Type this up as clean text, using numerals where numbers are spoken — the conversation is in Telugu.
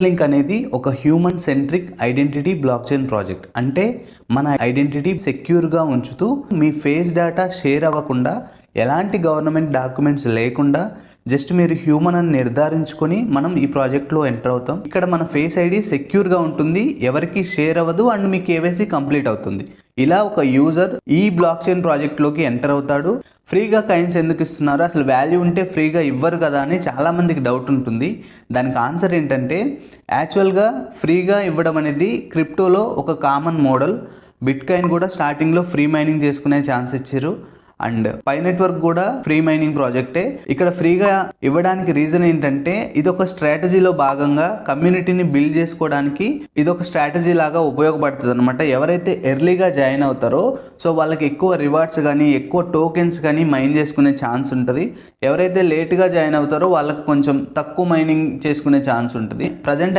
లింక్ అనేది ఒక human centric identity block chain project. అంటే మన ఐడెంటిటీ సెక్యూర్గా ఉంచుతూ మీ ఫేస్ డేటా షేర్ అవ్వకుండా, ఎలాంటి గవర్నమెంట్ డాక్యుమెంట్స్ లేకుండా జస్ట్ మీరు హ్యూమన్ అని నిర్ధారించుకొని మనం ఈ ప్రాజెక్ట్లో ఎంటర్ అవుతాం. ఇక్కడ మన ఫేస్ ఐడి సెక్యూర్గా ఉంటుంది, ఎవరికి షేర్ అవ్వదు అండ్ మీ కేవైసీ కంప్లీట్ అవుతుంది. ఇలా ఒక యూజర్ ఈ బ్లాక్ చైన్ ప్రాజెక్ట్లోకి ఎంటర్ అవుతాడు. ఫ్రీగా కాయిన్స్ ఎందుకు ఇస్తున్నారు, అసలు వాల్యూ ఉంటే ఫ్రీగా ఇవ్వరు కదా అని చాలామందికి డౌట్ ఉంటుంది. దానికి ఆన్సర్ ఏంటంటే, యాక్చువల్గా ఫ్రీగా ఇవ్వడం అనేది క్రిప్టోలో ఒక కామన్ మోడల్. బిట్ కాయిన్ కూడా స్టార్టింగ్లో ఫ్రీ మైనింగ్ చేసుకునే ఛాన్స్ ఇచ్చారు అండ్ పై నెట్వర్క్ కూడా ఫ్రీ మైనింగ్ ప్రాజెక్టే. ఇక్కడ ఫ్రీగా ఇవ్వడానికి రీజన్ ఏంటంటే, ఇది ఒక స్ట్రాటజీలో భాగంగా కమ్యూనిటీని బిల్డ్ చేసుకోవడానికి ఇది ఒక స్ట్రాటజీ లాగా ఉపయోగపడుతుంది అనమాట. ఎవరైతే ఎర్లీగా జాయిన్ అవుతారో సో వాళ్ళకి ఎక్కువ రివార్డ్స్ కానీ ఎక్కువ టోకెన్స్ కానీ మైన్ చేసుకునే ఛాన్స్ ఉంటుంది. ఎవరైతే లేట్గా జాయిన్ అవుతారో వాళ్ళకి కొంచెం తక్కువ మైనింగ్ చేసుకునే ఛాన్స్ ఉంటుంది. ప్రజెంట్